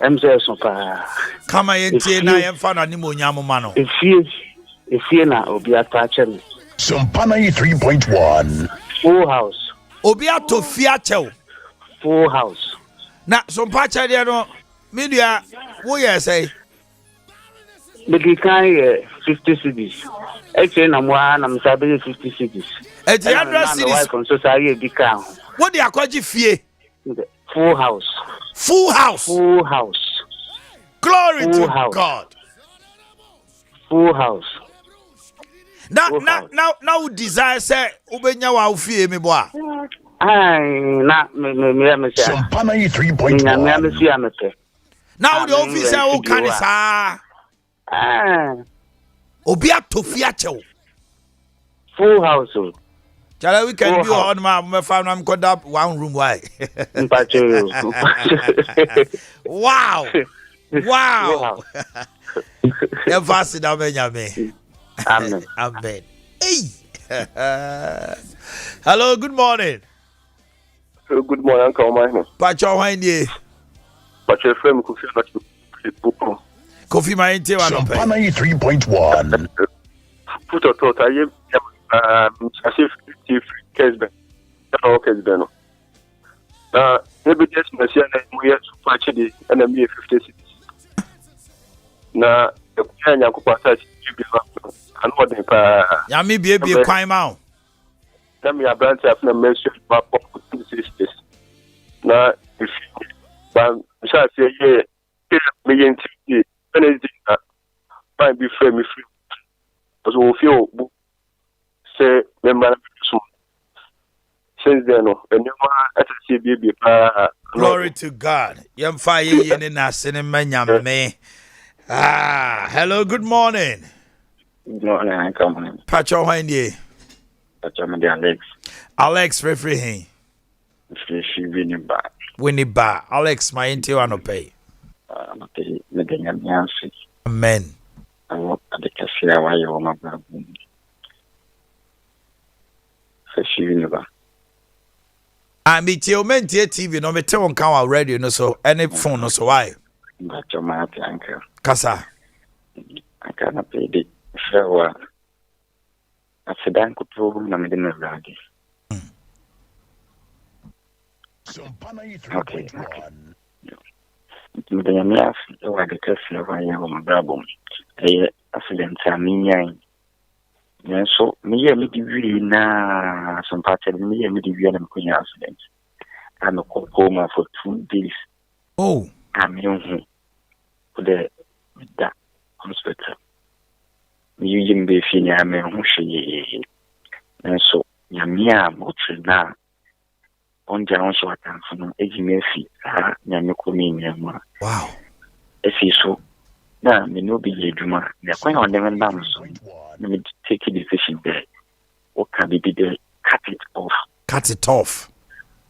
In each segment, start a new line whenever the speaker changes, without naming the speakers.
MJ Sompa.
Kama yentie na yemfa na nimo nyamo ma no.
Efie na obi atache me.
Sompa 93.1.
Full house.
Obi atofie achew.
Full house.
Na Sompa ache de no media wo ye say.
Bigi kan 50 cedis. Eche na mo na msabe 50 cedis.
Eti 100 cedis.
From so say bi kan.
What dey akwaji fie?
Full house.
Full house.
Full house.
Glory
Full
to
house.
God.
Full house.
Now desire say ubenya wa ufie me boa.
Na me say.
Sompa 93.1.
Me see amete.
Now the officer o kan sa. Obi atofie achew.
Full house.
Chala we can be on my farm am called up one room why. Wow. Wow. Never sit down me.
Amen.
Amen. Hey. Hello, good morning.
Good morning, Uncle Omanhene.
Pacho wine
But your friend Kofi not
Kofi my inte one
Sompa 93.1.
put a thought. I say 50 Kesben. No Kesben. Maybe just Messiah and we have to patch it and then 50 cities. Now, the Kenya Kupasa, you be and what they
ya me be kwan ma.
Let me branch up the mention map of sisters. Now, if you shall say, yeah, me and TV, anything might be free me free. Because we feel say, remember, since then, and you are SCB.
Glory to God. Yam fire ye in na sinemanya me. Hello, good morning.
Good morning, Uncle.
Pacho wine
Pacho me Alex.
Alex referee.
She
Winnie ba. Alex my inte one pay.
Me denya miansi.
Amen.
Awo adekafia wa yo mababu. She ba.
I meet you mentie TV no me tell on kan radio no so any phone no so why?
Pacho ma Uncle.
Kasa.
I cannot pay the shower. I said, I could prove na me didn't have
Sompa 93.1.
Mede me af o adekafia wa yo mababu. Accident aminyan. So me me di wi na some part of me di wi na me accident. I'm a coma for 2 days.
Oh.
I'm young for the that hospital. Me yim be fi na me hu hwe. And so nyamia botri na on jaron so atanfo no ejime fi nyame ko mi nyama.
Wow.
Efi so na me no be eduma. Na kwan on dem ndam so. Let me take a decision there. What can be there? Cut it off.
Cut it off.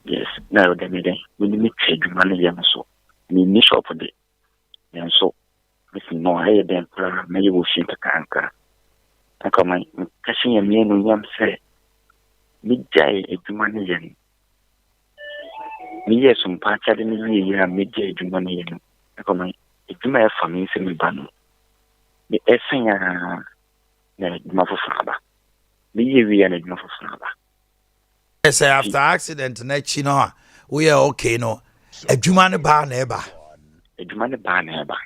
Yes. Now, then, we need to take money. So, we need shop for it. And so, listen, no, I then maybe we'll see the canker. I come my catching a man who yam say, mid day, a money yen. Me, yes, some parts of the year, mid day, money yen. I come my, if you may have for me, say me ban. The essay, mafufaba. We are mafufaba.
Yes, after accident next you know we are okay no. Adwuma ne ba na eba.
Adwuma ne ba na eba.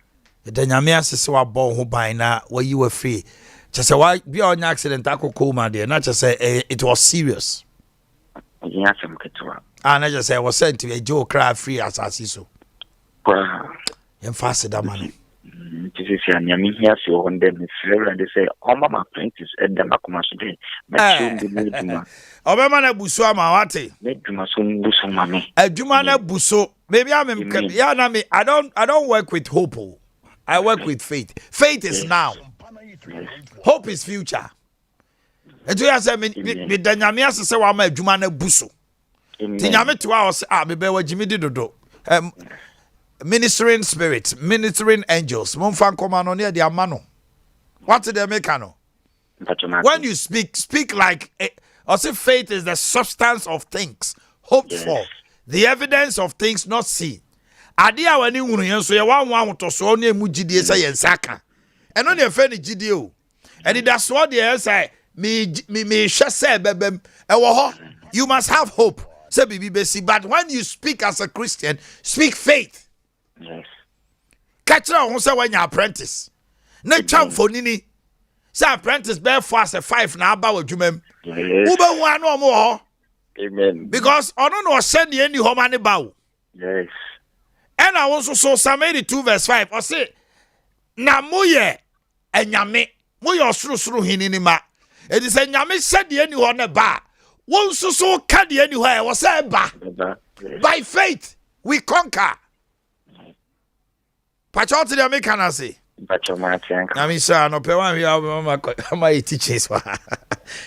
The nyame asese wa bon ho ban na wayi wa free. Just why be on accident akoko ma there na just say it was serious.
Yin asem ketwa.
Na just say was sent to a Joe cry free asase so.
Kwa
Yem fast da man.
This is your nyame here so on them and they say all my apprentice and them akoma so dey.
Obema na buso ama wate.
Meduma so buso mame.
Adwuma na buso. Maybe I don't work with hope. I work with faith. Faith is now. Hope is future. And you say me da nyame asese wa ma adwuma na buso. Ti nyame to wa say me be wa jimi dodo. Ministering spirits, ministering angels. Monfan komano near the amano. What did they make no? When you speak like I say faith is the substance of things hoped for, the evidence of things not seen. ade a wani hunu yen so ye wanwa hotoso na emu gidie say yen saka eno na efe ni gidie o and that's what they say me hwe say bebem e wo ho you must have hope say bibi besi but when you speak as a Christian speak faith
Yes.
catch on say when you apprentice na twa mfonini say apprentice be for as a 5 na aba wadwumam
Yes.
ube hu anu omo ho
Amen.
because ono no send the any home ani ba wo
Yes.
and I also saw Psalm 82 verse 5 or say na moye enyame moye osuru hinini ma it is enyame said the any ho na ba won so ka the any ho e was say ba
Yes.
by faith we conquer pacho to the American say
Pacho Martin.
I mean sir no pe wan we my teachers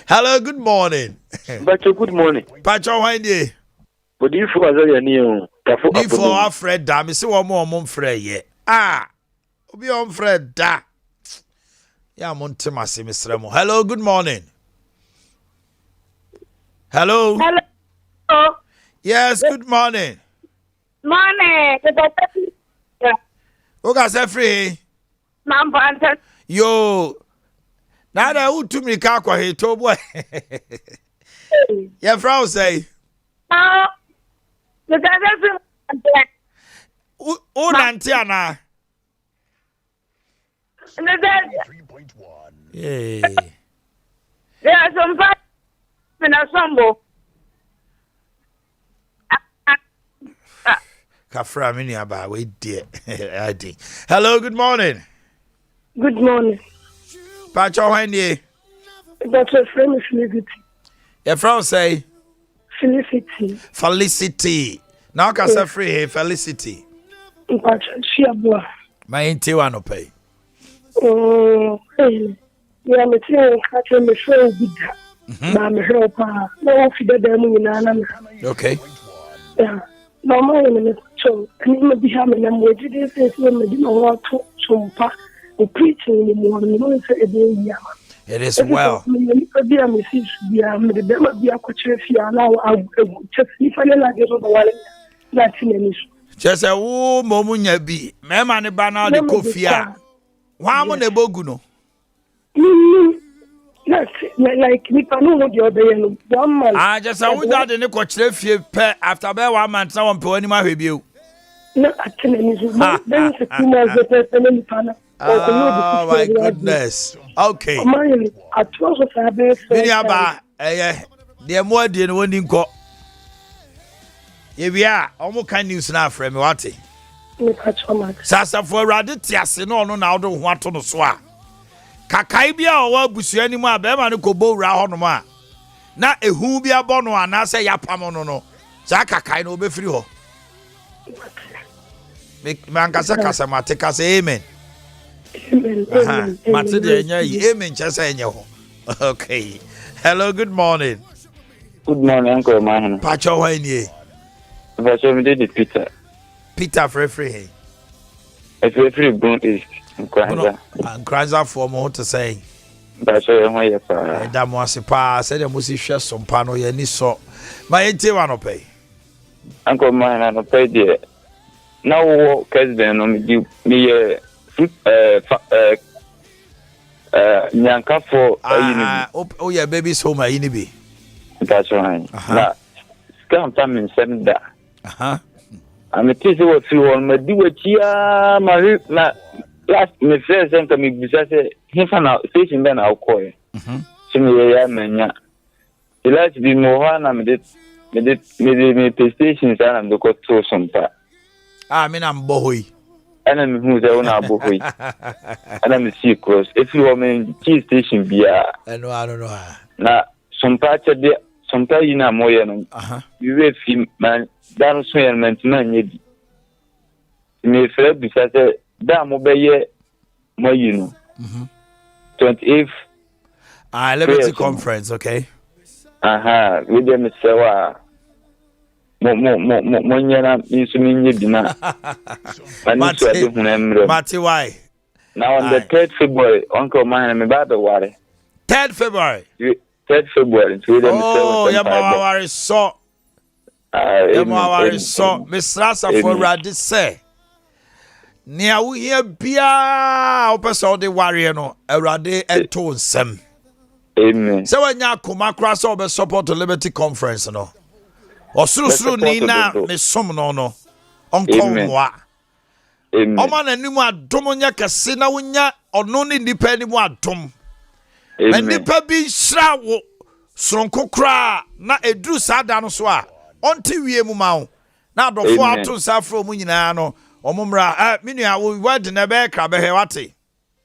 hello good morning
Pacho, good morning.
pacho wan dey
But if you are your new,
before Alfred da me say wo mo mfrɛ ye obi on Fred da ya mo ntem ase mesrɛ mo hello good morning hello yes good morning
Morning.
oga say free
Nampantan.
yo na da utumi ka kwa he to boy ya frau say
The guy
o nanti ana
Three-point one.
yeah
there are some parts in a sombo.
kafra me nia ba we die I think hello good morning
Good morning.
pacho wan dey
That's a friend Felicity.
ya frau say
Felicity.
Now can say free hey Felicity.
But she abua.
My inti wa no pay.
Yeah, me tell catch me show big. Na me help no fi da dem nyina na me.
Okay.
Yeah. No my me so ani me bi ha me na mo jide say me di no wa to Sompa. O preaching ni mo no say e dey ya.
It is well. Just a wo momunya bi. Me ma ne ba na de kofia. Wa mo ne bogu no.
Like me pa no the other no 1 month.
Ah just a wo da de ne ko kire fie pe after be 1 month na won pe wani ma hwebie.
No atene ni so. Then se kuma ze pe ni pa na.
Oh my goodness. Okay.
Omanhene atwa so fa be so.
Bini aba de mo ade no woni nko. Ye bia omo kan news na afre me wate.
Me catch o
Sasa for rade tiase no no na wodo ho ato no so a. Kakai bia o wa busua ni mu a be ma ne kobo wura ho no ma. Na ehu bia bo no ana se yapam no no. Sa kakai no obefiri ho. Me kasa mate kasa amen.
Amen.
Mate de nya amen chasa enye ho. Okay. Hello, good morning.
Good morning, Uncle Omanhene.
Pacho wan nie.
Pacho, me did Peter.
Peter free.
If you're free, Boone East.
And Kranza for mo to say.
Pacho, you're my pa.
Da mo ase pa say dem musi hwe Sompa no ye ni so. Ma enti wa no pay.
Uncle Omanhene no pay there. Now what president no me nyanka for
oh yeah baby's home ayi ni bi.
That's right. Na scam time in 7 da. I'm a teacher what through on my do chia my na last me first and me bisa say him na station then I'll call you. So me ya menya. The last be more na me stations and I'm the go to Sompa.
Me na mbohoi.
And I'm who's the owner of Boakye. And I'm the cross. If you are in key station, be I don't
know.
Now, some parts of the some part in a moyen. You will feel man, down swim and man, yet. You may feel because damn obey more, you know. 28th.
Liberty Conference, okay.
With them, so Monyana insumin dina.
Mati why?
Now on the 3rd February, Uncle Omanhene me baba ware.
3rd February.
3rd February.
Oh, yeah, worry so. Emawari so Mistrasa for Radi say. Nia we hear bia opesa de warrior no Erade eto nsem.
Amen.
So when ya kuma cross over support Liberty Conference no. Osuru ni na me som no onko
Amen.
Oma na nimu adom nya kese na wonya ono ne nipa nimu adom. Na nipa bi hra wo sonko kra na eduru sada no so a onti wie mu ma wo. Na adofo ato safro mu nyina no omumra menua wo word na be kra be he wate.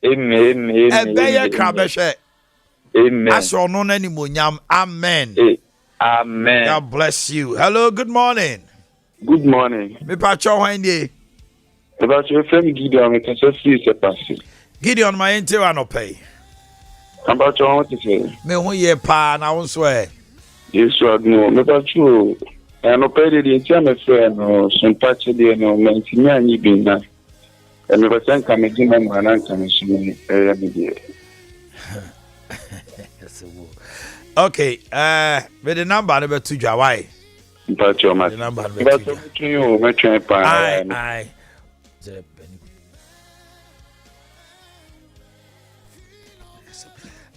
Amen.
Ebe ye kra be hwe.
Amen.
Aso no na nimonyam. Amen.
Amen.
God bless you. Hello, good morning.
Good morning.
Me pa cho hwan die.
About your friend Gideon, I can just see a passage.
Gideon my ente wa no pay.
About your what to say?
Me hu ye pa na won so e.
Yes, you know, about you. And pay the entire friend or some patch of the no maintenance you been now. And never think I'm a gym and I'm commissioning.
Okay, with the number number 2 Jawai.
But your
The number number 2.
you, my champion.
Aye.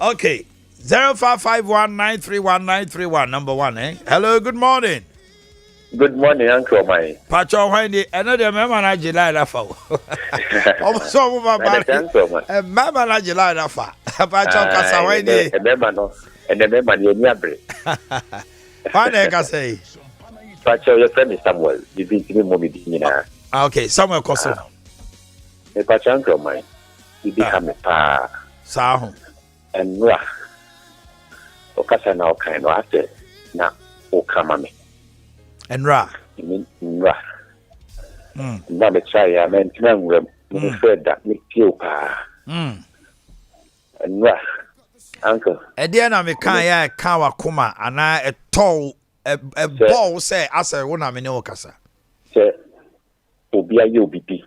Okay, 0551931931 number 1, eh? Hello, good morning.
Good morning, Uncle Mine.
Pacho Wendy, another member na July Rafa. So member na July Rafa. Pacho Kasa Wendy.
A member no, and the member near Niabre.
What I can say?
Pacho, your friend is Samuel. You beat me, Mommy.
Okay, Samuel Koso.
A Pacho Uncle Mine. You become a pa.
Sahu.
And Ra. Okasa na kind of after na Okamame.
And Ra.
You mean Ra. Now me try I mean I'm afraid that me kill pa. And Ra. Uncle.
E dia na me kan ya kan wakoma ana a tall a ball say asa wo na me ne okasa.
Say obi aye obi bi.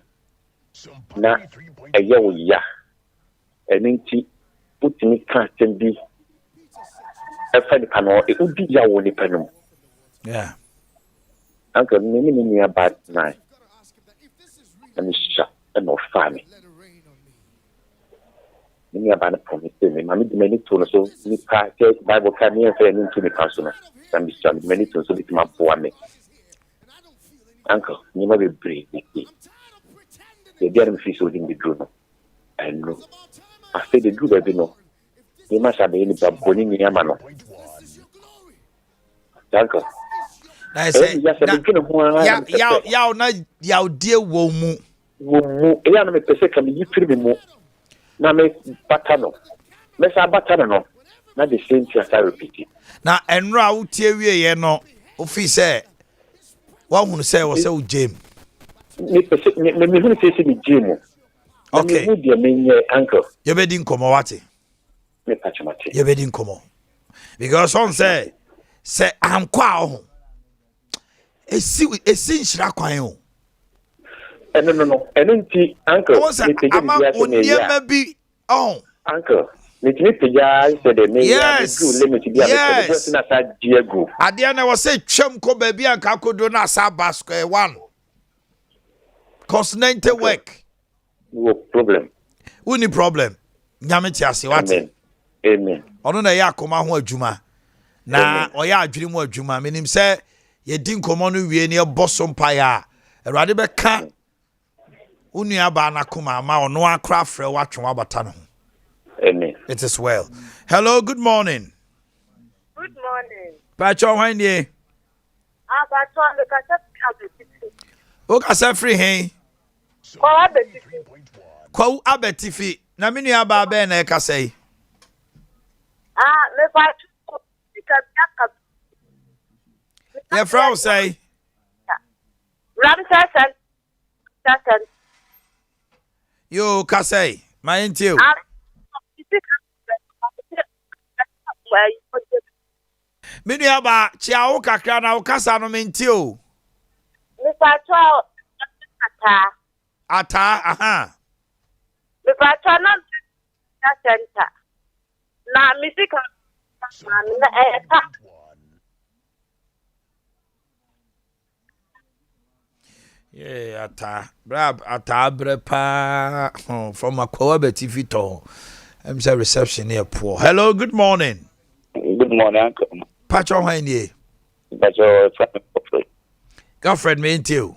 Na eye wo ya. Eninti putini kan tembi. E fa ni pano e obi ya wo ni pano.
Yeah.
Uncle, me about nine. And shut and no family. Me about a promise to me. Mammy, many told so me practice Bible can near fair into the personal. And be some many to so it's my poor me. Uncle, you might be brave. The damn fish holding the drone. And no, I say the good baby no. You must have any bonning in your man. Uncle.
I say, yaw na yaw dear wo mu.
Ya na me pese ka me yifiri me mu. Na me batano. Me sa batano no. Na the same thing I repeat.
Na enra wo tie wie ye no, ofi say wa hunu say wo say wo jam.
Me pese me hunu say me jam.
Okay.
Me dia me nye uncle.
You be din komo wate.
Me pachimate.
You be din komo. Because some say am kwa ho. Esi nshira kwan o.
No. Enunti uncle.
Ama oniema bi oh.
Uncle. Me peja say the me
yes.
Limit bi because na sa Diego.
Ade na wo say twam ko ba bi anka kodo na sa ba square 1. Consonant work.
No problem.
Uni problem. Nyame ti ase wate.
Amen.
Ono na ya akoma ho adwuma. Na oya adwiri mu adwuma. Menim say ye din komo no wie ne Sompa ya. Erade be ka unu aba na koma ma ono akra frɛ watwe wabata no.
Amen.
It is well. Hello, good morning.
Good morning.
Pacho hwan die?
Pacho the cassette.
O kasa free hen. Kwa abetifi. Na menu aba be na e kasa yi.
Me Pacho
Your Frau say
Ramsasan.
You Kasei, my into. Miniaba, Chiao Kakana, Casano Mintio.
Mr.
Ata, aha.
The patron center. Now, Mr.
Yeah, ata brepa from Akwa TV to. I'm say reception here poor. Hello, good morning.
Good morning, Uncle.
Pacho Omanhene.
Pacho,
Girlfriend me into.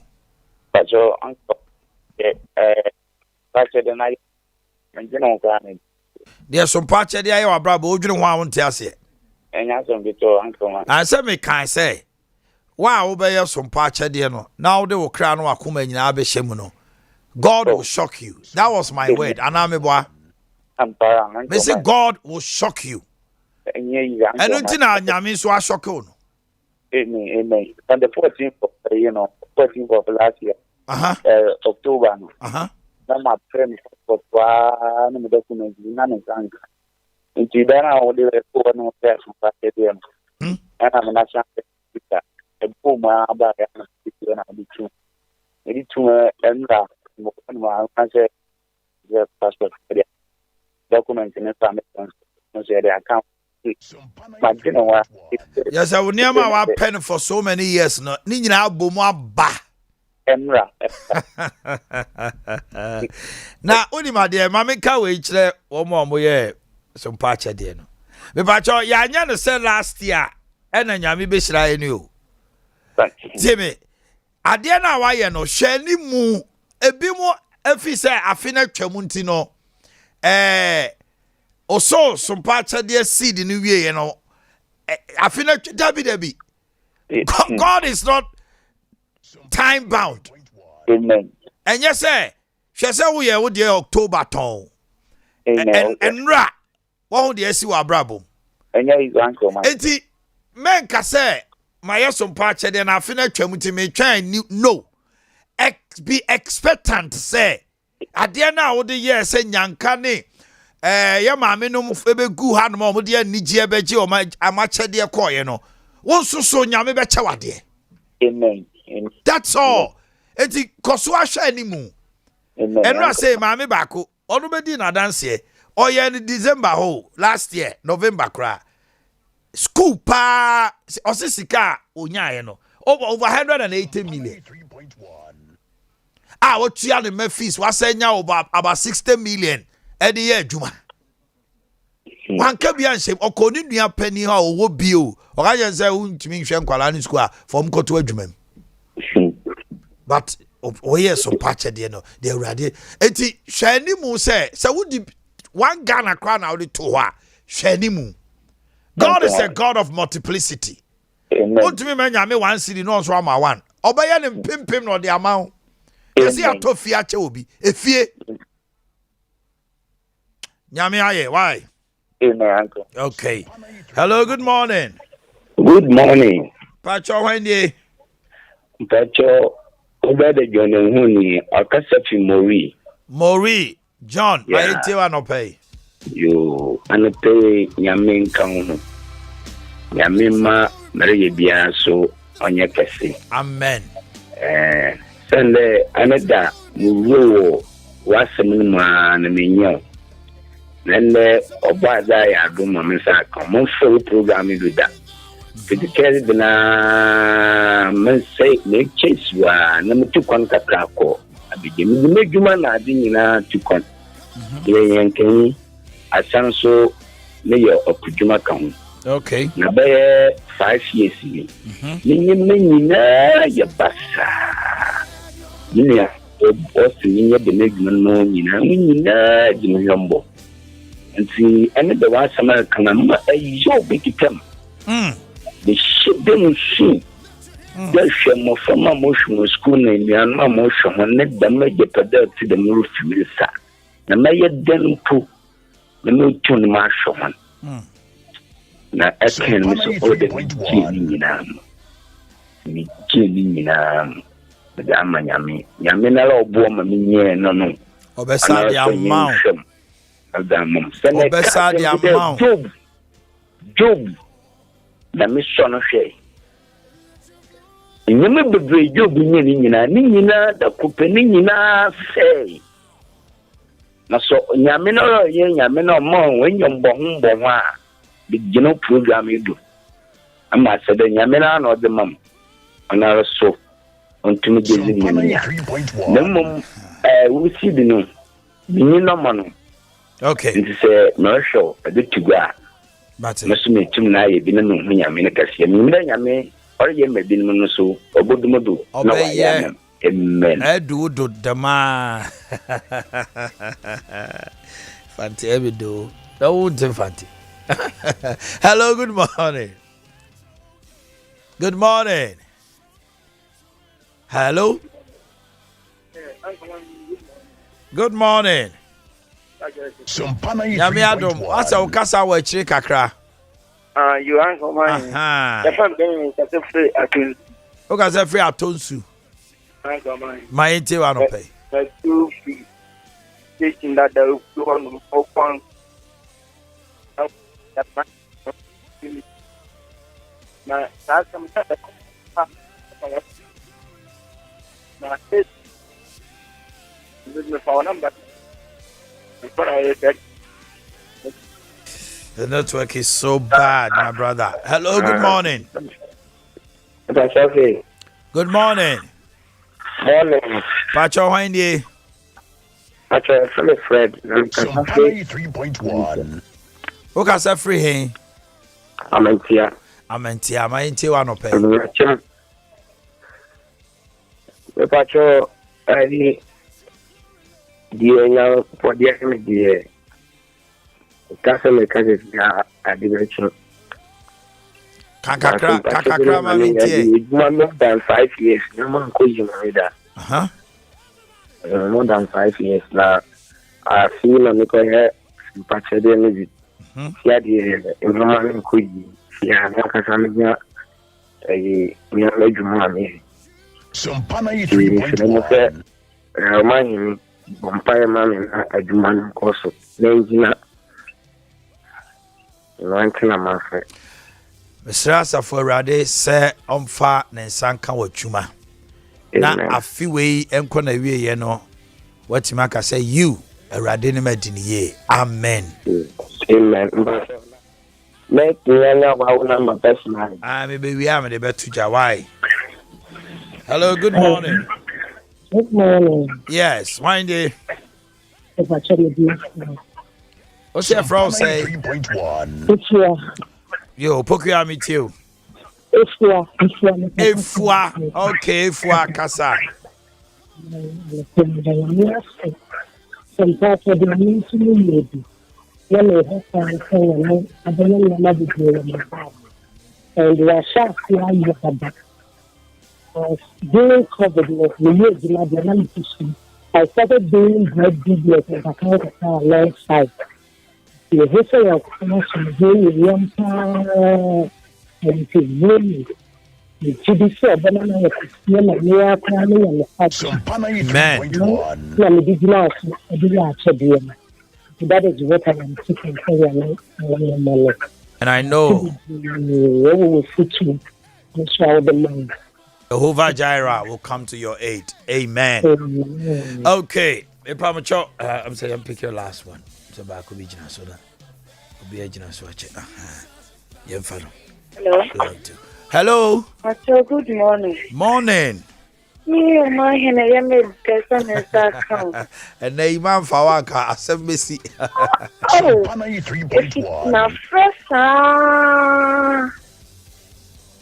Pacho, Uncle. Pacho, the night. And you know,
There's some patch there, you are bravo. You don't want to say.
and you have some bit of Uncle.
I said, me can say. Wow, obey some patch there no. Now they will crown or come in Abe Shemuno. God will shock you. That was my word. And I'm a boy. Me say God will shock you.
And you
until now, Yamin so I shock you.
Amen. On the 14th of, 14th of last year, October, my friend for one document, none of them. Until then, I will do a poor no person, and I'm a national speaker. A boomer about the two. Maybe two and I said, the passport documents in the family, the account.
Yes, I will never have pen for so many years. No, Nina Buma ba.
Emra.
Now, only my dear, Mammy Cowage, or more, yeah, some patch at the end. The patcher, Yana said last year, and then Yami Bishra knew. Timmy, I dare now, I know, Shelly Moo, a bit more, if he said, I finished Chamuntino, also some patch at the seed in New Year, you know. I finished Debbie. God is not time bound.
Amen.
And yes, sir. She said we are with the October tone. And ra. What would you see what brabo?
And yeah, he's uncle, man.
Eti men ka say my some patch then I finish twamuti me try no. Be expectant say. Ade na wo de year say nyanka ne ya maame no mu ebe gu ha no mo de anije beje o ma amachede koye no. Won so nyame be chawade.
Amen.
That's all. Eti koso ahwa animu.
Amen.
And I say maame bako onu be di na dance here. Oye in December last year November cry. School pa osisika onyaye no. Over 180 million. What you the fees was saying about 60 million at the year Juma. One can be unshape or couldn't be a penny or would be you. Or I just say, to me, Shankwalani Square from Koto Edgeman. But oh, yes, so patch at the end, they're ready. Eti Shani Moo say, so would you one Ghana crown out it to her? Shani Moo. God is a God of multiplicity. What to me, man, I may one city knows from my one. Obayan and Pim or the amount. You see, I told Fiat will be a fear. Nyame why?
Amen, uncle.
Okay. Hello, good morning.
Good morning.
Pacho Omanhene.
Pacho, over the John and Honey, Akasafi
Mori, John, I tell you no pay.
You and pay Yamin Kang Yamima Maria Biaso on your cafe.
Amen.
Sunday, another Mugo was a minimum. Then the Obada Yaduma Missa, common full program with that. The carry the say, make chase were number 2 contact crackle. I begin to make you man, I didn't to con. Yankee, I sound so mayor of Pujuma County.
Okay.
Now, 5 years. Your bassa. You also need the Megman known in a jumbo. And see, and the last summer can a yo big come. The ship didn't see. There's some more from my motion school in the anima motion and let them make the pedal to the roof. The mayor then put the new tune marshal. Now, I can't miss all the killing in the Yammy. Yamina Boma, no.
Obesa the amount
of the mom.
Obesa the amount.
Job, the mission of Shay. You remember the Job Nina, the Coupenina say. Now, so Yamina, Yamina, Mom, when you're born, the general program you do. I'm not saying Yamina or the mom. Another so. onto me gezi me na mum we see the no me no man
okay
it is no show a bit to go
but
no so me tum na ye bi na no nya me na kase me na nya me ore ye me bi no so obodumodo na wa ya amen
edu do dama fanti ebido no won't fanti hello good morning hello good morning Sompa Yami Adam asa ukasa wa chiri kakra
you uncle mine the fam going to free atun
ukasa free atonsu
uncle mine
my ente wa no pay
two free station that the one open that my that's some my this my phone number.
The network is so bad, my brother. Hello, good morning. Good morning.
Morning.
Pacho Wendy.
Pacho, I'm Fred.
Sompa 3.1.
Who can say free here?
Amentia.
My ente wa no pay.
Pacho, I dear young for the dear customer cases adventure.
Kakakra
more than 5 years. No man could you marry that. More than 5 years now. I feel on the corner, Pacho, the energy. Yeah, the environment could yeah, Casamia, a young
Sompa 3.1.
Omanhene Yaw man adwuma koso na na mafe
Mesrasa for Rade se omfa ne nsanka watwuma na afiwe enko na wie ye no watima ka say you Rade ne madiniye amen
make nyanya wa number personal
me be we am de betu jawai. Hello, good morning.
Good morning.
Yes, Windy.
If I tell you,
what's your from say?
3.1.
if you are,
Yo, Pokia me too. Efua. Okay, Efua Kasa.
Some parts of the mean to me, maybe. When they have found saying, I don't know another day. And we are shocked why you have that. During COVID, I started doing bread business and I kind of alongside. The history of commercial doing one time and to really the GDC, banana, near planning and the fact
Sompa 3.1.
that we did not do that is what I am seeking for.
And I know Jehovah Jireh will come to your aid. Amen. Okay. I'm saying pick your last one. So back will be Jinasoda. Will be a Jinasoche. Hello.
Good morning.
Morning.
Yeah, Omanhene Yaw made person
And the Imam Fawaka Assembly.
Sompa 3.1.
now fresh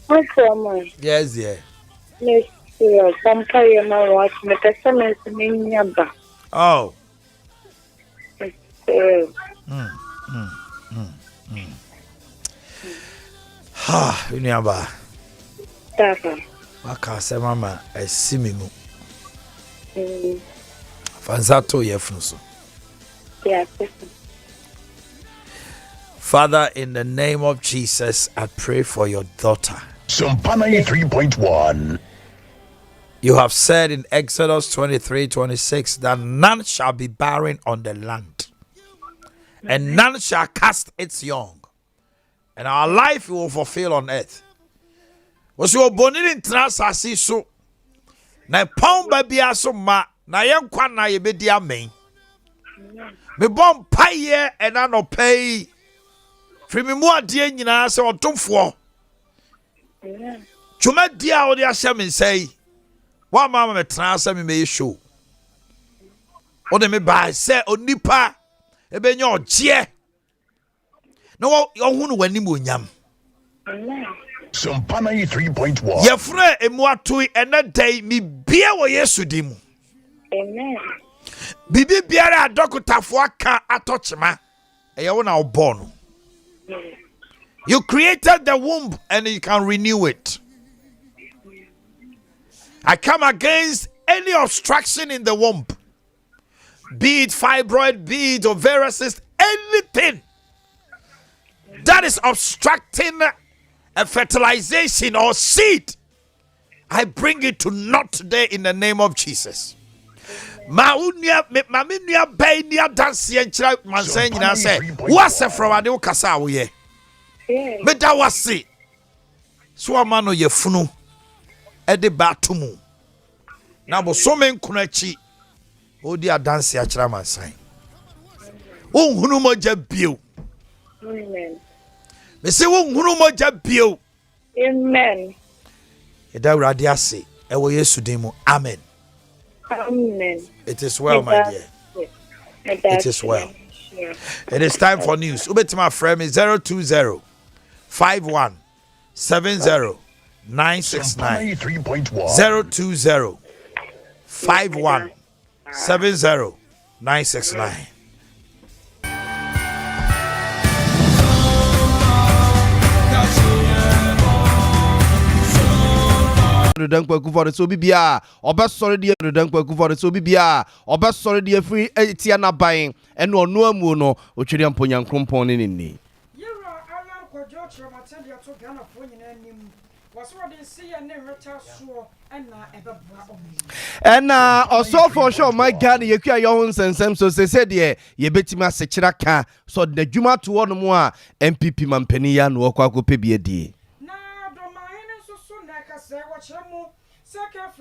what's your
Yes, yeah.
Yes, Sompa Yaw watch me person is Minyaba.
Oh. Ha, Minyaba.
Tapa.
Waka se mama esimimu. Fanzato yefnuso.
Yeah.
Father, in the name of Jesus, I pray for your daughter.
Sompa 3.1.
You have said in Exodus 23:26 that none shall be barren on the land, and none shall cast its young, and our life will fulfill on earth. Was your bonnet in Transasi so? Na pound baby aso ma na yen kwa na ye be dia men. Me bon paye and I no pay. Free me more dear nyina se otumfo. Chuma dia o dia sha me say. One mama me transfer me show. O de me buy say onipa ebe nya oje. No ohunu wani mo nyam.
Sompa 93.1.
Ye frɛ emu atoi ena dai mi bia wo Yesu dimu.
Amen.
Bibi biara adokotafo aka atochema. Eye wo na obo. You created the womb and you can renew it. I come against any obstruction in the womb. Be it fibroid, be it ovarian cyst, anything that is obstructing a fertilization or seed. I bring it to naught today in the name of Jesus. Maunia bainia dance yenchira mansen nyina say what's from ade ukasa woye meda wase so amano yefunu ede batumu na bo so men kunachi odi adanse akira mansan wonhunu moja bio.
Amen.
Me say wonhunu moja bio.
Amen.
Eda urade ase e wo Yesu din mu. Amen.
Amen.
It is well, my dear. It is well. It is time for news. Ubetima frame is 020 51 70 969 020 51 70 969.
Dankwa for the so bibia obesore de dankwa for the so bibia obesore de free etia na ban eno onu amu no otwere amponya nkrompon ne ni
yero alan ko jotre matende to Ghana fo nyina nim was what they see and reta so na ebebra omi
ena osofo show my God yekua yo nsensem so se de ye betima asekira ka so de dwuma to wono mu a MPP mampani ya no okwa akopɛ bi adie
na do mahene so so na ka se wo kyerɛ mu second